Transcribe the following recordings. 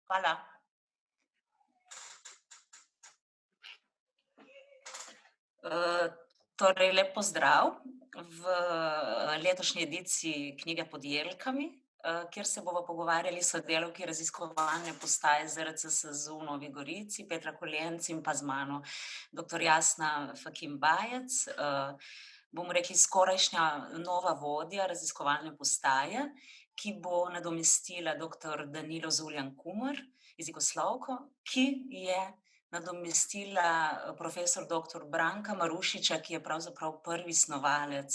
Hvala. Torej lep pozdrav v letošnji ediciji Knjige pod jelkami, kjer se bomo pogovarjali s sodelavki raziskovalne postaje ZRC SAZU v Novi Gorici, Petra Kolenc in pa z mano doktor Jasna Fakin Bajec, bomo rekli skorajšnja nova vodja raziskovalne postaje, ki bo nadomestila doktor Danilo Zuljan Kumar, jezikoslovko, ki je nadomestila profesor doktor Branka Marušiča, ki je pravzaprav prvi snovalec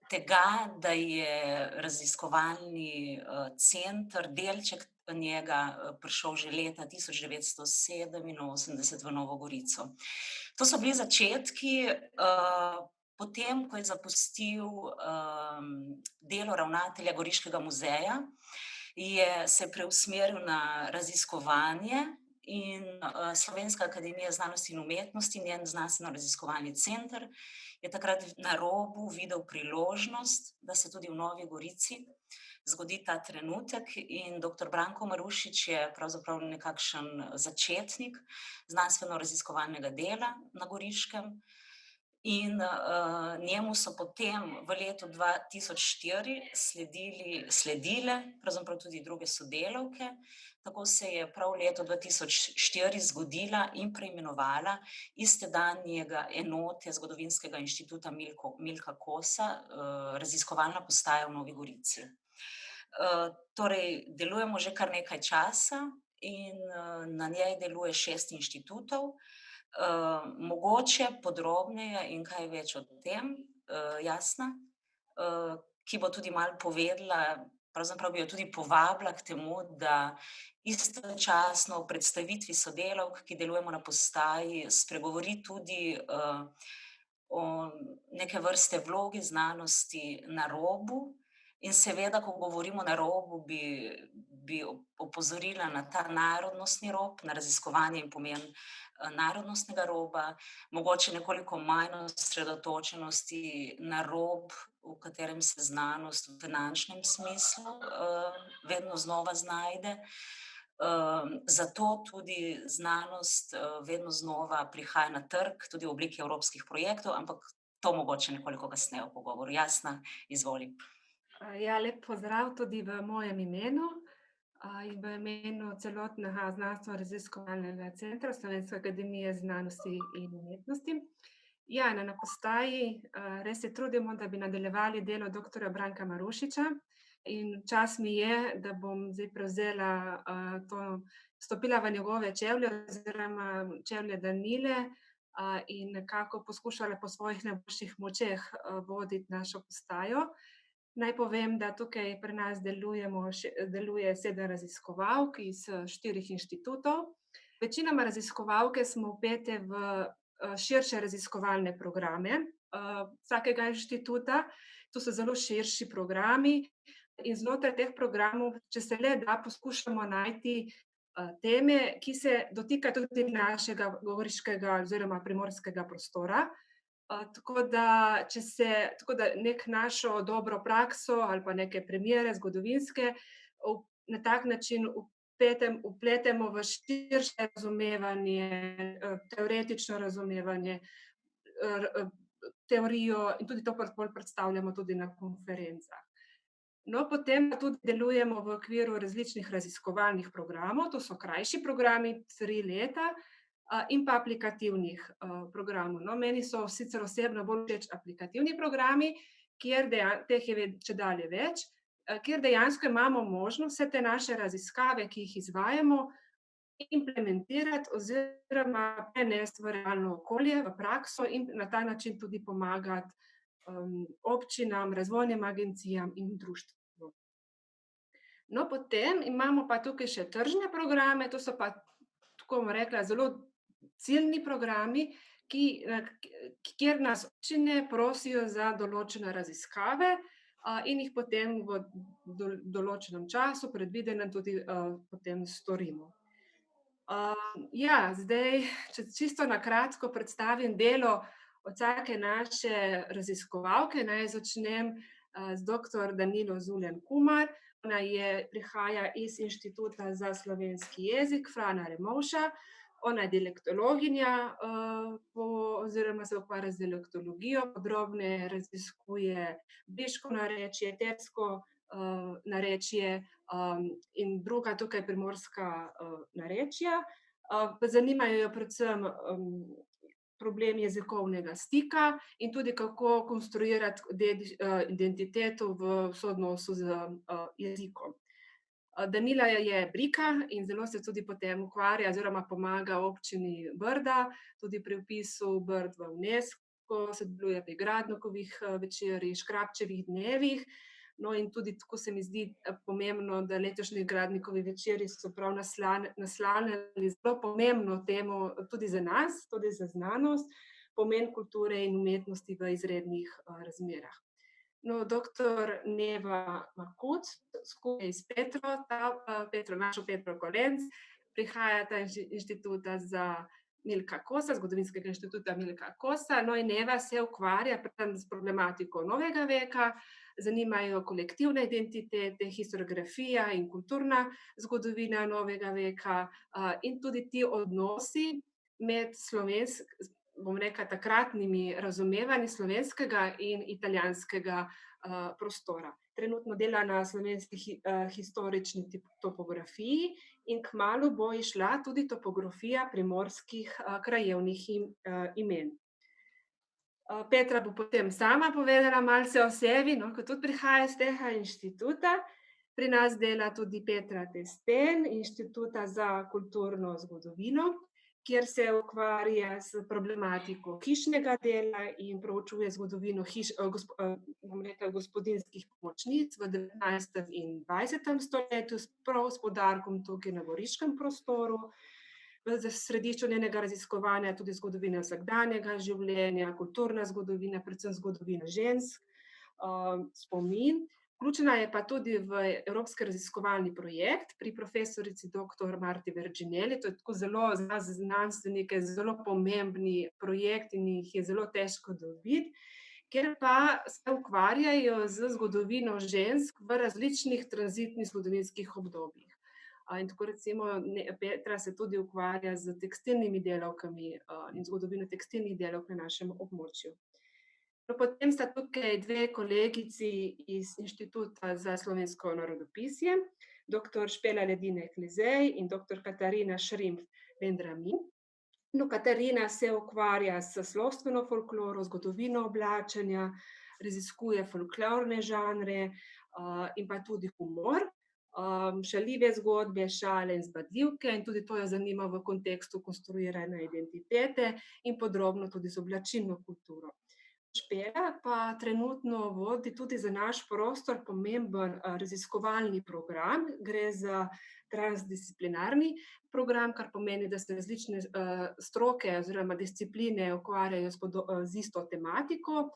tega, da je raziskovalni center, delček njega prišel že leta 1987 v Novo Gorico. To so bili začetki, potem, ko je zapustil delo ravnatelja Goriškega muzeja, se preusmeril na raziskovanje in Slovenska akademija znanosti in umetnosti, njen znanstveno-raziskovalni center, je takrat na robu videl priložnost, da se tudi v Novi Gorici zgodi ta trenutek in doktor Branko Marušič je pravzaprav nekakšen začetnik znanstveno-raziskovalnega dela na Goriškem. In njemu so potem v letu 2004 sledile pravzaprav tudi druge sodelavke. Tako se je prav leto 2004 zgodila in preimenovala istedanjega enote Zgodovinskega inštituta Milka Kosa, raziskovalna postaja v Novi Gorici. Torej, delujemo že kar nekaj časa in na njej deluje 6 inštitutov. Mogoče podrobneje in kaj več o tem, Jasna, ki bo tudi malo povedala, pravzaprav bi jo tudi povabila k temu, da istočasno v predstavitvi sodelavk, ki delujemo na postaji, spregovori tudi o neke vrste vlogi znanosti na robu. In seveda, ko govorimo na robu, bi opozorila na ta narodnostni rob, na raziskovanje in pomen narodnostnega roba, mogoče nekoliko manj osredotočenosti na rob, v katerem se znanost v finančnem smislu vedno znova znajde. Zato tudi znanost vedno znova prihaja na trg, tudi v obliki evropskih projektov, ampak to mogoče nekoliko kasneje v pogovoru. Jasna, izvoli. Ja, lep pozdrav tudi v mojem imenu in v imenu celotnega znanstveno-raziskovalnega centra Slovenske akademije znanosti in umetnosti. Ja, na postaji res se trudimo, da bi nadaljevali delo doktorja Branka Marušiča in čas mi je, da bom zdaj prevzela stopila v njegove čevlje oziroma čevlje Danile in nekako poskušala po svojih najboljših močeh voditi našo postajo. Naj povem, da tukaj pri nas deluje 7 raziskovalk iz 4 inštitutov. Večinoma raziskovalke smo vpete v širše raziskovalne programe vsakega inštituta. To so zelo širši programi in znotraj teh programov, če se le da, poskušamo najti teme, ki se dotikajo tudi našega goriškega oziroma primorskega prostora. Tako da nek našo dobro prakso ali pa neke primere zgodovinske na tak način vpletemo v širše razumevanje, teoretično razumevanje, teorijo in tudi to bolj predstavljamo tudi na konferencah. No, potem tudi delujemo v okviru različnih raziskovalnih programov, to so krajši programi, 3 leta, in pa aplikativnih programov. No, meni so sicer osebno bolj všeč aplikativni programi, teh je čedalje več, kjer dejansko imamo možnost vse te naše raziskave, ki jih izvajamo, implementirati oziroma prenesti v realno okolje, v prakso in na ta način tudi pomagati občinam, razvojnim agencijam in društvom. No, potem imamo pa tukaj še tržne programe, to so pa, tako bom rekla, zelo ciljni programi, kjer nas občine prosijo za določene raziskave in jih potem v določenem času, predvidenem, tudi potem storimo. Ja, zdaj, če čisto na kratko predstavim delo od vsake naše raziskovalke, naj začnem z doktor Danilo Zuljan Kumar. Ona prihaja iz Inštituta za slovenski jezik Frana Ramovša. Ona je dialektologinja oziroma se ukvarja z dialektologijo, podrobneje raziskuje beško narečje, tersko narečje in druga tukaj primorska narečja. Zanimajo jo predvsem problem jezikovnega stika in tudi kako konstruirati identiteto v soodnosu z jezikom. Danila je brika in zelo se tudi potem ukvarja oziroma pomaga občini Brda, tudi pri vpisu Brd v UNESCO, sodeluje pri Gradnokovih večerih, Škrabčevih dnevih. No, in tudi tako se mi zdi pomembno, da letošnji Gradnikovi večeri so prav naslanjali zelo pomembno temo tudi za nas, tudi za znanost, pomen kulture in umetnosti v izrednih razmerah. No, doktor Neva Makut, skupaj s našo Petro Kolenc, prihajata iz Inštituta za Milka Kosa, Zgodovinskega inštituta Milka Kosa. No, in Neva se ukvarja predvsem s problematiko novega veka, zanimajo kolektivne identitete, historiografija in kulturna zgodovina novega veka in tudi ti odnosi med takratnimi razumevanji slovenskega in italijanskega prostora. Trenutno dela na slovenski historični topografiji in kmalu bo izšla tudi topografija primorskih krajevnih imen. Petra bo potem sama povedala malce o sebi, ko tudi prihaja iz tega inštituta. Pri nas dela tudi Petra Testen, Inštituta za kulturno zgodovino, kjer se ukvarja s problematiko hišnega dela in proučuje zgodovino gospodinjskih pomočnic v 19. in 20. stoletju, prav s poudarkom tukaj na goriškem prostoru. V središču njenega raziskovanja tudi zgodovina vsakdanjega življenja, kulturna zgodovina, predvsem zgodovina žensk, spomin. Vključena je pa tudi v evropski raziskovalni projekt pri profesorici dr. Marti Verginelli. To je tako zelo za nas znanstvenike zelo pomembni projekt in jih je zelo težko dobiti, kjer pa se ukvarjajo z zgodovino žensk v različnih tranzitnih zgodovinskih obdobjih. In tako recimo Petra se tudi ukvarja z tekstilnimi delavkami in zgodovino tekstilnih delavk na našem območju. Potem sta tukaj dve kolegici iz Inštituta za slovensko narodopisje, dr. Špela Ledine-Klizej in dr. Katarina Šrimpf-Vendramin. Katarina se ukvarja s slovstveno folkloro, zgodovino oblačenja, raziskuje folklorne žanre in pa tudi humor. Šaljive zgodbe, šale in zbadljivke, in tudi to jo zanima v kontekstu konstruiranja identitete in podrobno tudi z oblačilno kulturo. Špela pa trenutno vodi tudi za naš prostor pomemben raziskovalni program. Gre za transdisciplinarni program, kar pomeni, da se različne stroke oziroma discipline ukvarjajo z isto tematiko.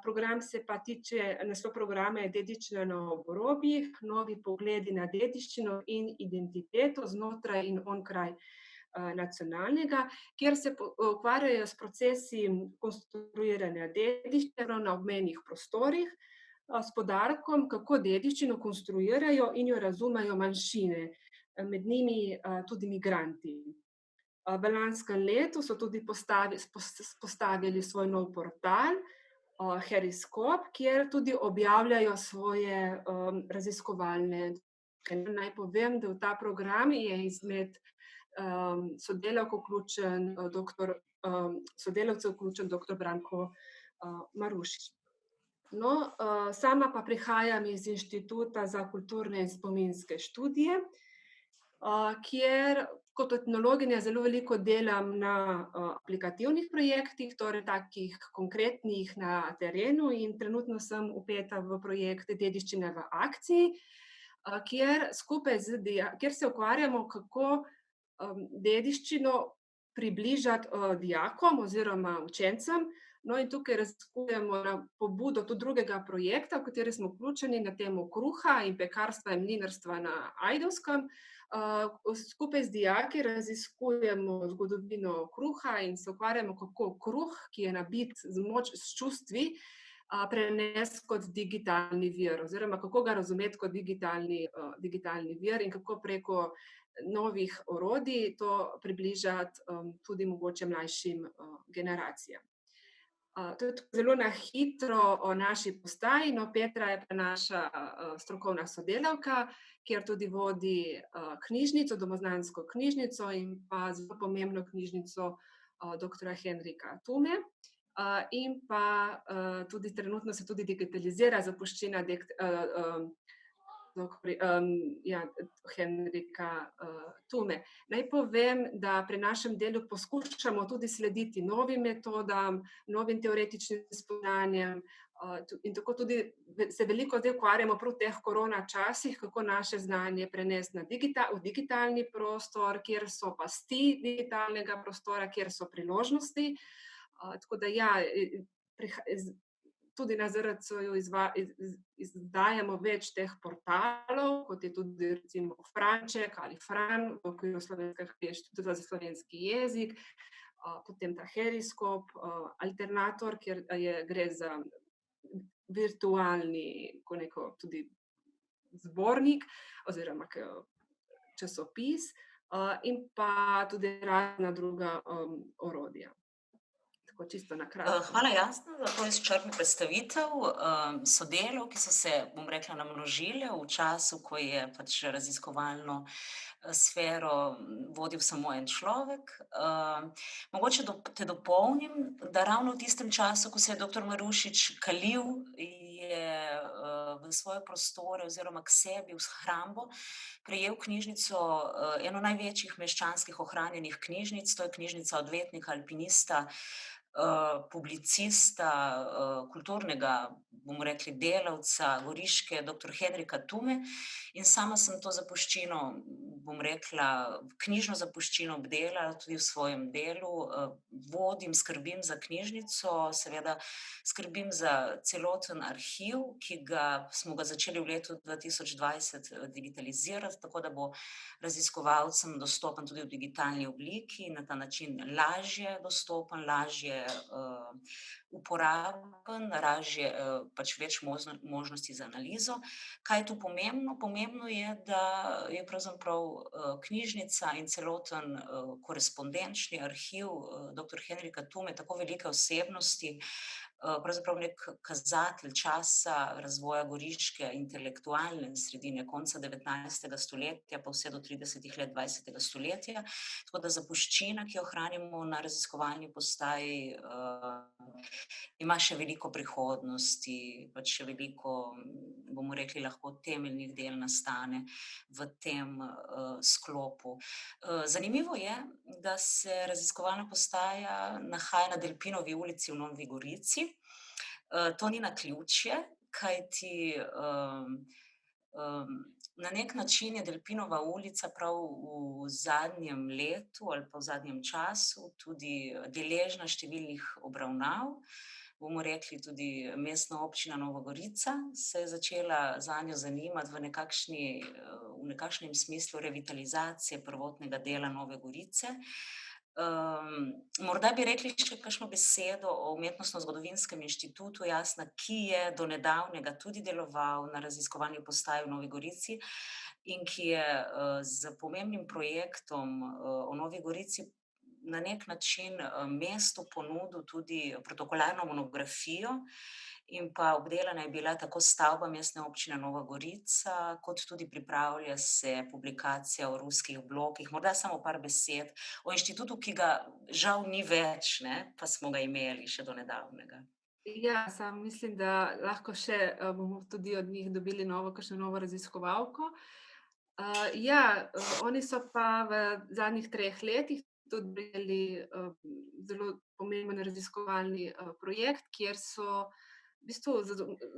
Program se pa tiče, naslov programa je Dediščina na obrobjih, novi pogledi na dediščino in identiteto znotraj in onkraj nacionalnega, kjer se ukvarjajo s procesi konstruiranja dediščine na obmejnih prostorih, s poudarkom, kako dediščino konstruirajo in jo razumejo manjšine, med njimi tudi migranti. V lanskem letu so tudi postavili svoj nov portal Heriskop, kjer tudi objavljajo svoje raziskovalne. Naj povem, da v ta program je izmed sodelavcev vključen dr. Branko Marušič. No, sama pa prihajam iz Inštituta za kulturne in spominske študije, kjer kot etnologinja zelo veliko delam na aplikativnih projektih, torej takih konkretnih na terenu, in trenutno sem vpeta v projekt Dediščina v akciji, kjer se ukvarjamo, kako dediščino približati dijakom oziroma učencem. No, in tukaj raziskujemo na pobudo tudi drugega projekta, v kateri smo vključeni, na temo kruha in pekarstva in mlinarstva na Ajdovskem. Skupaj z dijaki raziskujemo zgodovino kruha in se ukvarjamo, kako kruh, ki je nabit s čustvi, prenesti kot digitalni vir oziroma kako ga razumeti kot digitalni vir in kako preko novih orodij to približati tudi mogoče mlajšim generacijam. To je zelo na hitro o naši postaji. No, Petra je pa naša strokovna sodelavka, kjer tudi vodi knjižnico, domoznansko knjižnico in pa zelo pomembno knjižnico doktorja Henrika Tume. In pa tudi trenutno se tudi digitalizira zapuščina Henrika Tume. Naj povem, da pri našem delu poskušamo tudi slediti novim metodam, novim teoretičnim spoznanjem in tako tudi se veliko zdaj ukvarjamo prav v teh korona časih, kako naše znanje prenesti v digitalni prostor, kjer so pasti digitalnega prostora, kjer so priložnosti. Tako da ja, tudi na ZRC-ju izdajamo več teh portalov, kot je tudi recimo Franček ali Fran, v okviru Slovenskega inštituta za slovenski jezik, potem ta Heriskop, Alternator, kjer gre za virtualni tudi zbornik oziroma časopis in pa tudi razna druga orodja. Tako čisto na kratko. Hvala, Jasna, za to izčrpno predstavitev sodelov, ki so se, bom rekla, namnožile v času, ko je pač raziskovalno sfero vodil samo en človek. Mogoče te dopolnim, da ravno v tistem času, ko se je doktor Marušič kalil, je v svoje prostore oziroma k sebi v shrambo prejel knjižnico, eno največjih meščanskih ohranjenih knjižnic, to je knjižnica odvetnika, alpinista, publicista, kulturnega, bomo rekli, delavca Goriške, doktor Henrika Tume. In sama sem to zapuščino, bom rekla, knjižno zapuščino obdelala tudi v svojem delu. Vodim, skrbim za knjižnico, seveda skrbim za celoten arhiv, smo ga začeli v letu 2020 digitalizirati, tako da bo raziskovalcem dostopen tudi v digitalni obliki, na ta način lažje dostopen, lažje uporaben, pač več možnosti za analizo. Kaj je tu pomembno? Pomembno je, da je pravzaprav knjižnica in celoten korespondenčni arhiv doktor Henrika Tume, tako velike osebnosti, pravzaprav nek kazatelj časa razvoja goriške intelektualne sredine konca 19. stoletja pa vse do 30. let 20. stoletja. Tako da zapuščina, ki jo hranimo na raziskovalni postaji, ima še veliko prihodnosti, pač še veliko, bomo rekli, lahko temeljnih del nastane v tem sklopu. Zanimivo je, da se raziskovalna postaja nahaja na Delpinovi ulici v Novi Gorici. To ni naključje, kajti na nek način je Delpinova ulica prav v zadnjem letu ali pa v zadnjem času tudi deležna številnih obravnav. Bomo rekli, tudi Mestna občina Nova Gorica se je začela zanjo zanimati v nekakšnem smislu revitalizacije prvotnega dela Nove Gorice. Morda bi rekli še kakšno besedo o Umetnostno-zgodovinskem inštitutu, Jasna, ki je do nedavnega tudi deloval na raziskovalni postaji v Novi Gorici in ki je s pomembnim projektom o Novi Gorici na nek način mestu ponudil tudi protokolarno monografijo in pa obdelana je bila tako stavba Mestne občine Nova Gorica, kot tudi pripravlja se publikacija o ruskih blokih. Morda samo par besed o inštitutu, ki ga žal ni več, pa smo ga imeli še do nedavnega. Ja, sam mislim, da lahko še bomo tudi od njih dobili kakšno novo raziskovalko. Oni so pa v zadnjih 3 letih tudi imeli zelo pomemben raziskovalni projekt, kjer so v bistvu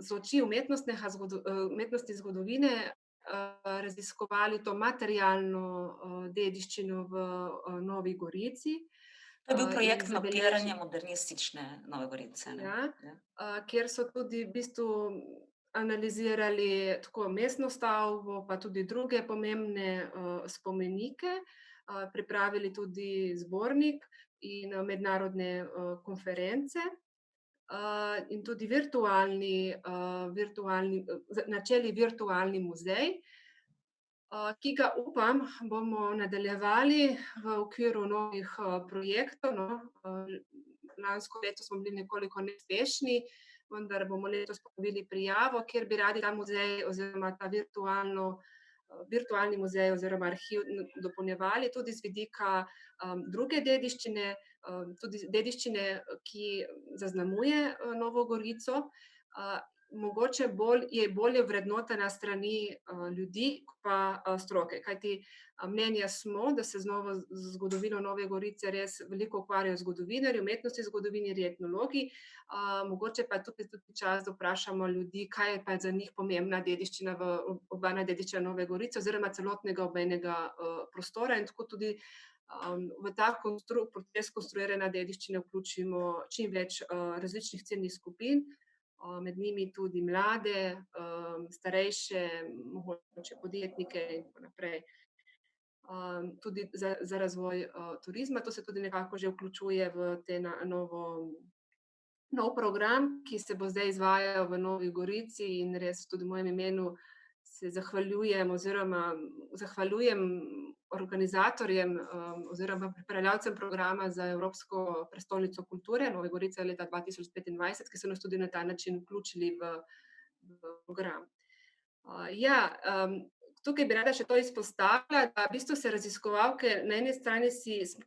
z oči umetnosti zgodovine raziskovali to materialno dediščino v Novi Gorici. To je bil projekt mapiranja modernistične Nove Gorice. Kjer so tudi v bistvu analizirali tako mestno stavbo, pa tudi druge pomembne spomenike, pripravili tudi zbornik in mednarodne konference. in tudi načeli virtualni muzej, ki ga upam, bomo nadaljevali v okviru novih projektov. No. Lansko leto smo bili nekoliko neuspešni, vendar bomo letos ponovili prijavo, kjer bi radi ta muzej oziroma ta virtualni muzej oziroma arhiv dopolnjevali tudi z vidika druge dediščine, tudi dediščine, ki zaznamuje Novo Gorico. Mogoče je bolje vrednotena strani ljudi, pa stroke. Kajti mnenja smo, da se z zgodovino Nove Gorice res veliko ukvarjajo zgodovinarji, umetnostni zgodovinarji, etnologi. Mogoče pa je tukaj tudi čas, da vprašamo ljudi, kaj je pa za njih pomembna dediščina, urbana dediščina Nove Gorice oziroma celotnega obmejnega prostora, in tako tudi v ta proces konstruiranja dediščine vključimo čim več različnih ciljnih skupin, med njimi tudi mlade, starejše, mogoče podjetnike in tako naprej. Tudi za razvoj turizma. To se tudi nekako že vključuje v nov program, ki se bo zdaj izvajal v Novi Gorici, in res tudi v mojem imenu se zahvaljujem organizatorjem oziroma pripravljavcem programa za Evropsko prestolnico kulture Nove Gorice leta 2025, ki so nas tudi na ta način vključili v program. Tukaj bi rada še to izpostavila, da v bistvu se raziskovalke na eni strani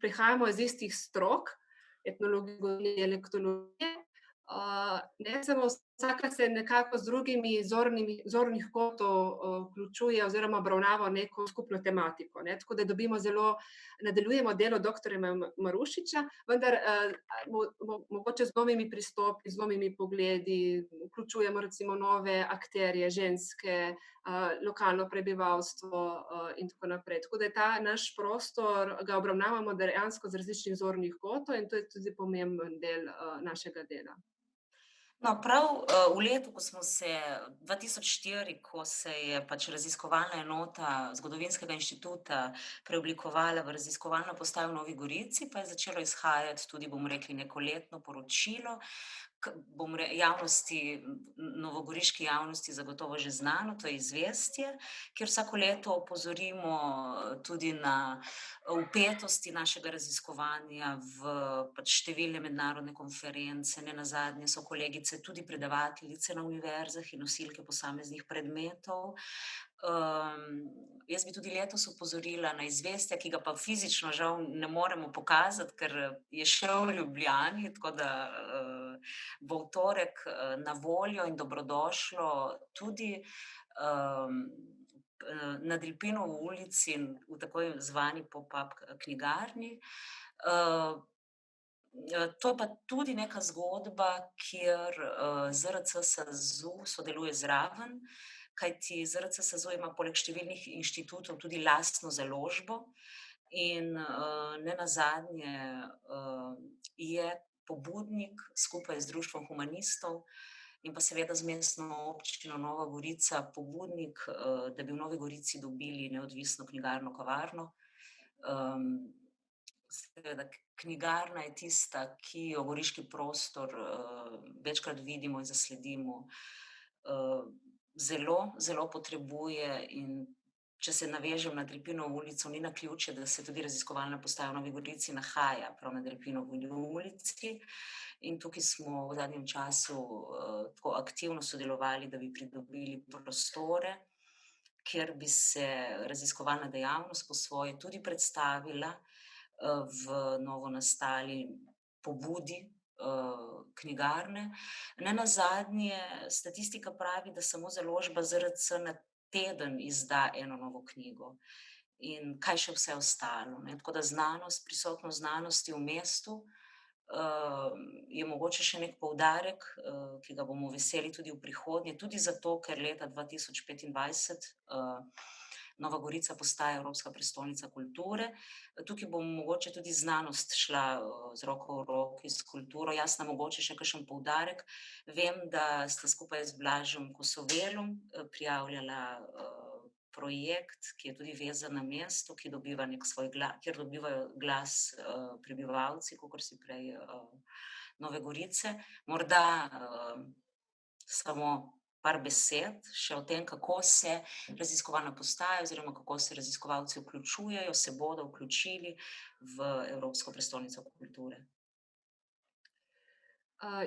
prihajamo iz istih strok, etnologije, dialektologije, ne samo vsaka se nekako z drugimi zornih kotov vključuje oziroma obravnava neko skupno tematiko, ne. Tako da nadaljujemo delo doktorja Marušiča, vendar mogoče z novimi pristopi, z novimi pogledi, vključujemo recimo nove akterje, ženske, lokalno prebivalstvo in tako naprej. Tako da ta naš prostor ga obravnavamo dejansko z različnih zornih kotov, in to je tudi pomemben del našega dela. No, prav v letu, 2004, ko se je pač raziskovalna enota Zgodovinskega inštituta preoblikovala v raziskovalno postajo v Novi Gorici, pa je začelo izhajati tudi, bomo rekli, neko letno poročilo, novogoriški javnosti zagotovo že znano, to je Izvestje, kjer vsako leto opozorimo tudi na vpetosti našega raziskovanja v pač številne mednarodne konference. Nenazadnje so kolegice tudi predavateljice na univerzah in nosilke posameznih predmetov. Jaz bi tudi letos opozorila na Izvestja, ki ga pa fizično žal ne moremo pokazati, ker je še v Ljubljani, tako da bo v torek na voljo in dobrodošlo tudi na Delpinovi ulici v tako zvani pop-up knjigarni. To je pa tudi neka zgodba, kjer ZRC SAZU sodeluje zraven, kajti ZRC SAZU ima poleg številnih inštitutov tudi lastno založbo in nenazadnje je pobudnik skupaj z Društvom humanistov in pa seveda z Mestno občino Nova Gorica pobudnik, da bi v Novi Gorici dobili neodvisno knjigarno-kavarno. Seveda, knjigarna je tista, ki jo goriški prostor večkrat vidimo in zasledimo, zelo, zelo potrebuje, in če se navežem na Delpinovo ulico, ni naključje, da se tudi raziskovalna postaja v Novi Gorici nahaja prav na Delpinovi ulici, in tukaj smo v zadnjem času tako aktivno sodelovali, da bi pridobili prostore, kjer bi se raziskovalna dejavnost po svoje tudi predstavila v novo nastali pobudi knjigarne. Nenazadnje statistika pravi, da samo založba ZRC na teden izda eno novo knjigo. In kaj še vse ostalo, ne? Tako da prisotnost znanosti v mestu je mogoče še nek poudarek, ki ga bomo veseli tudi v prihodnje, tudi zato, ker leta 2025 Nova Gorica postaja Evropska prestolnica kulture. Tukaj bo mogoče tudi znanost šla z roko v roki s kulturo. Jasno, mogoče še kakšen poudarek. Vem, da sta skupaj z Blažem Kosovelom prijavljala projekt, ki je tudi vezan na mesto, kjer dobivajo glas prebivalci, kakor si prej Nove Gorice. Morda samo par besed še o tem, kako se raziskovalna postaja oziroma kako se raziskovalci vključujejo, se bodo vključili v Evropsko prestolnico kulture.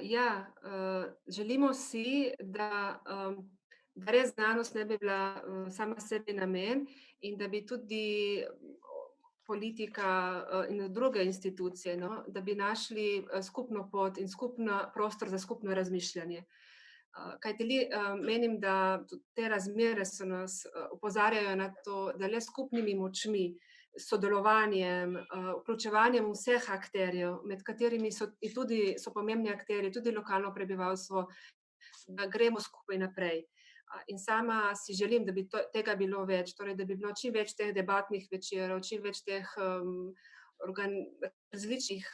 Ja, želimo si, da res znanost ne bi bila sama sebi namen in da bi tudi politika in druge institucije, no, da bi našli skupno pot in prostor za skupno razmišljanje. Kajti menim, da te razmere so nas opozarjajo na to, da le skupnimi močmi, sodelovanjem, vključevanjem vseh akterjev, med katerimi so pomembni akterji, tudi lokalno prebivalstvo, da gremo skupaj naprej. In sama si želim, da bi tega bilo več, torej da bi bilo čim več teh debatnih večerov, čim več teh različnih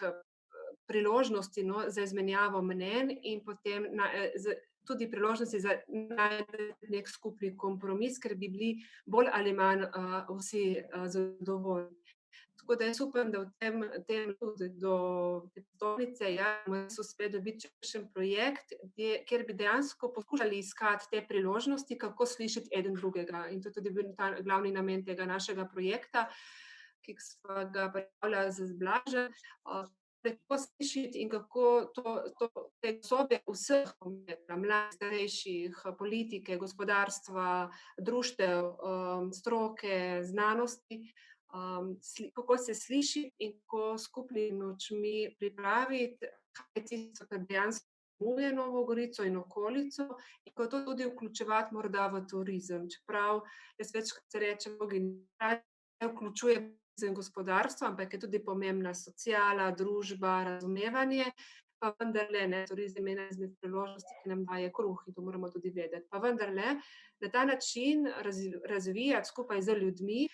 priložnosti, no, za izmenjavo mnenj in potem tudi priložnosti za najti nek skupni kompromis, ker bi bili bolj ali manj vsi zadovoljni. Tako da jaz upam, da v tem tudi do te prestolnice uspe dobiti kakšen projekt, kjer bi dejansko poskušali iskati te priložnosti, kako slišati eden drugega. In to je tudi bil ta glavni namen tega našega projekta, ki sva ga pripravljala z Blažem, kako slišati in kako te glasove vseh, mladih, starejših, politike, gospodarstva, društev, stroke, znanosti, kako se sliši in kako skupnimi močmi pripraviti, kaj je tisto, kar dejansko potrebuje Novo Gorico in okolico, in kako to tudi vključevati morda v turizem. Čeprav jaz večkrat rečem, ne vključuje in gospodarstvo, ampak je tudi pomembna sociala, družba, razumevanje, pa vendarle ne, turizem je ena izmed priložnosti, ki nam daje kruh in to moramo tudi vedeti. Pa vendarle, na ta način razvijati skupaj z ljudmi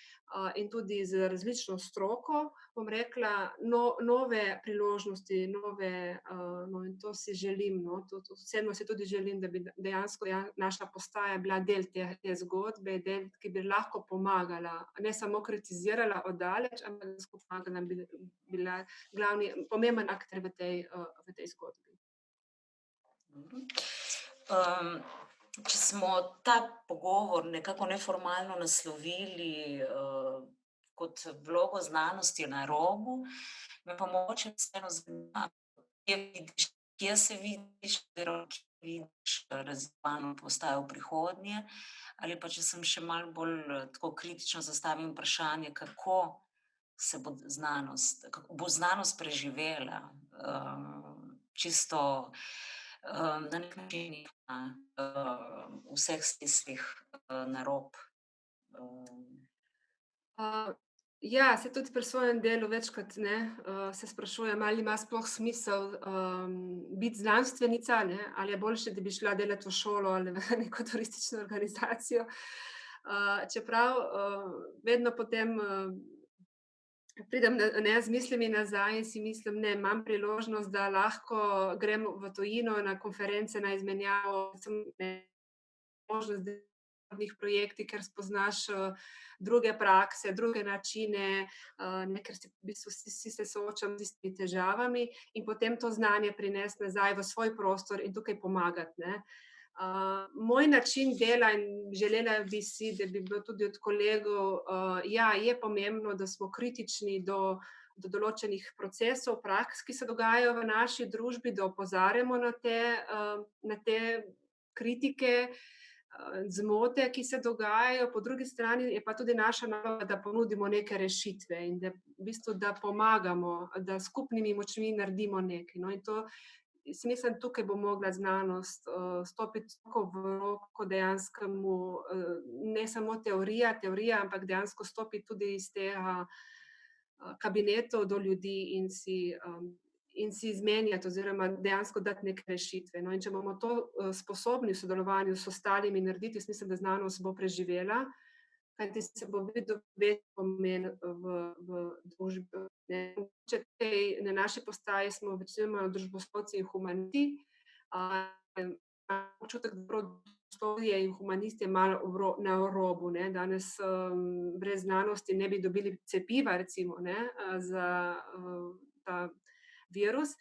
in tudi z različno stroko, bom rekla, nove priložnosti, no, in to si želim, no, osebno si tudi želim, da bi dejansko naša postaja bila del te zgodbe, del, ki bi lahko pomagala, ne samo kritizirala oddaleč, ampak pomagala, bila pomemben akter v tej zgodbi. Če smo ta pogovor nekako neformalno naslovili kot vlogo znanosti na robu, me pa mogoče vseeno zanima, kje se vidiš, kje vidiš raziskovalno postajo v prihodnje, ali pa če sem še malo bolj tako kritično zastavim vprašanje, kako bo znanost preživela čisto na nek način v vseh smislih na rob. Ja, se tudi pri svojem delu večkrat se sprašujem, ali ima sploh smisel biti znanstvenica, ali je boljše, da bi šla delati v šolo ali v neko turistično organizacijo. Čeprav vedno potem pridem z mislimi nazaj in si mislim, ne, imam priložnost, da lahko grem v tujino na konference, na izmenjavo, možnost delovnih projektih, ker spoznaš druge prakse, druge načine, ker v bistvu vsi se soočam z istimi težavami in potem to znanje prinesti nazaj v svoj prostor in tukaj pomagati, ne. Moj način dela in želela bi si, da bi bilo tudi od kolegov, ja, je pomembno, da smo kritični do določenih procesov, praks, ki se dogajajo v naši družbi, da opozarjamo na te kritike, zmote, ki se dogajajo, po drugi strani je pa tudi naša naloga, da ponudimo neke rešitve in da v bistvu, da pomagamo, da skupnimi močmi naredimo nekaj, no, in to si mislim, tukaj bo mogla znanost stopiti tako v roko dejanskemu, ne samo teorija, ampak dejansko stopiti tudi iz tega kabinetov do ljudi in si izmenjati oziroma dejansko dati neke rešitve. No, in če bomo to sposobni v sodelovanju s ostalimi narediti, jaz mislim, da znanost bo preživela, kajti se bo videl večji pomen v družbi. Na naši postaji smo večinoma družboslovci in humanisti, občutek, da družboslovje in humanisti je malo na robu, ne. Danes brez znanosti ne bi dobili cepiva, recimo, ne, za ta virus.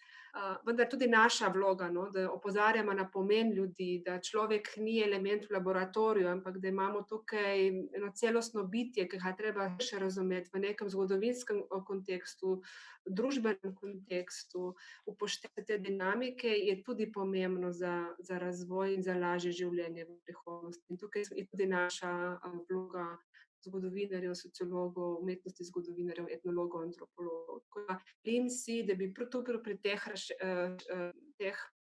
Vendar tudi naša vloga, no, da opozarjamo na pomen ljudi, da človek ni element v laboratoriju, ampak da imamo tukaj eno celostno bitje, ki ga treba še razumeti v nekem zgodovinskem kontekstu, družbenem kontekstu, upoštevati te dinamike, je tudi pomembno za razvoj in za lažje življenje v prihodnosti. In tukaj je tudi naša vloga zgodovinarjev, sociologov, umetnosti zgodovinarjev, etnologov, antropologov. Želim si, da bi pri teh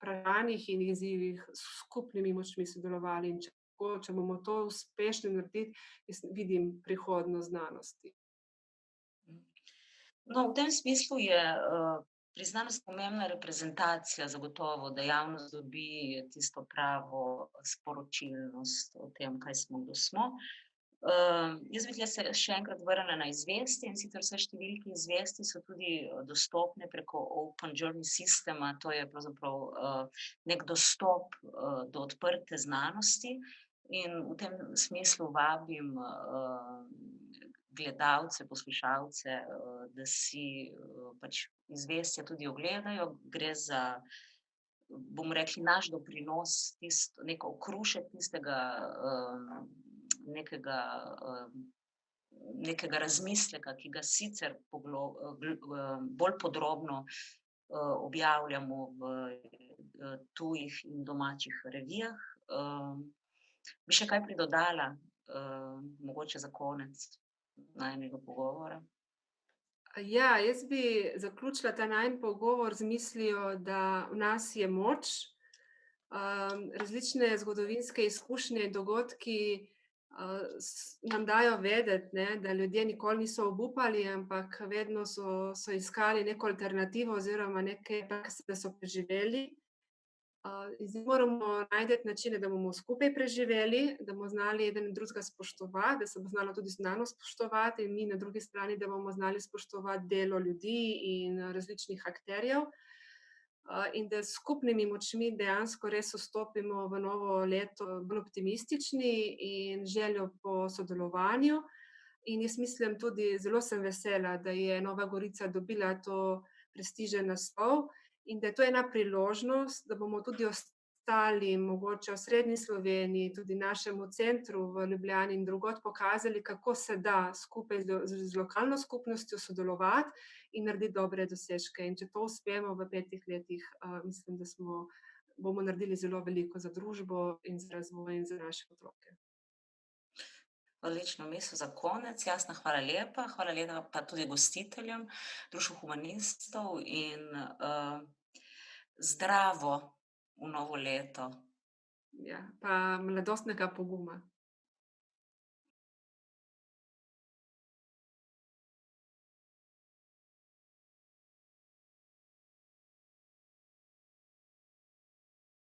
vprašanjih in izzivih s skupnimi močmi sodelovali in če bomo to uspešni narediti, jaz vidim prihodnost znanosti. No, v tem smislu je pri znanosti pomembna reprezentacija zagotovo, da javnost dobi tisto pravo sporočilnost o tem, kaj smo, kdo smo. Jaz bi se še enkrat vrnila na izvesti, in sicer vse številke izvesti so tudi dostopne preko Open Journey sistema, to je pravzaprav nek dostop do odprte znanosti, in v tem smislu vabim gledalce, poslušalce, da si pač izvestja tudi ogledajo. Gre za, bomo rekli, naš doprinos, neko okrušek tistega nekega razmisleka, ki ga sicer bolj podrobno objavljamo v tujih in domačih revijah. Bi še kaj pridodala, mogoče za konec najinega pogovora? Ja, jaz bi zaključila ta najin pogovor z mislijo, da v nas je moč. Različne zgodovinske izkušnje in dogodki nam dajo vedeti, ne, da ljudje nikoli niso obupali, ampak vedno so iskali neko alternativo oziroma nekaj, da so preživeli. Zdaj moramo najti načine, da bomo skupaj preživeli, da bomo znali eden drugega spoštovati, da se bo znalo tudi znanost spoštovati, in mi na drugi strani, da bomo znali spoštovati delo ljudi in različnih akterjev. In da s skupnimi močmi dejansko res vstopimo v novo leto bolj optimistični in željo po sodelovanju. In jaz mislim tudi, zelo sem vesela, da je Nova Gorica dobila to prestižen naslov in da je to ena priložnost, da bomo tudi ostali mogoče v osrednji Sloveniji, tudi našemu centru v Ljubljani in drugod pokazali, kako se da skupaj z lokalno skupnostjo sodelovati in narediti dobre dosežke. In če to uspemo v 5 letih, mislim, da bomo naredili zelo veliko za družbo in za razvoj in za naše otroke. Odlično misel za konec. Jasna, hvala lepa. Hvala lepa pa tudi gostiteljem, Društvu humanistov, in zdravo v novo leto. Ja, pa mladostnega poguma.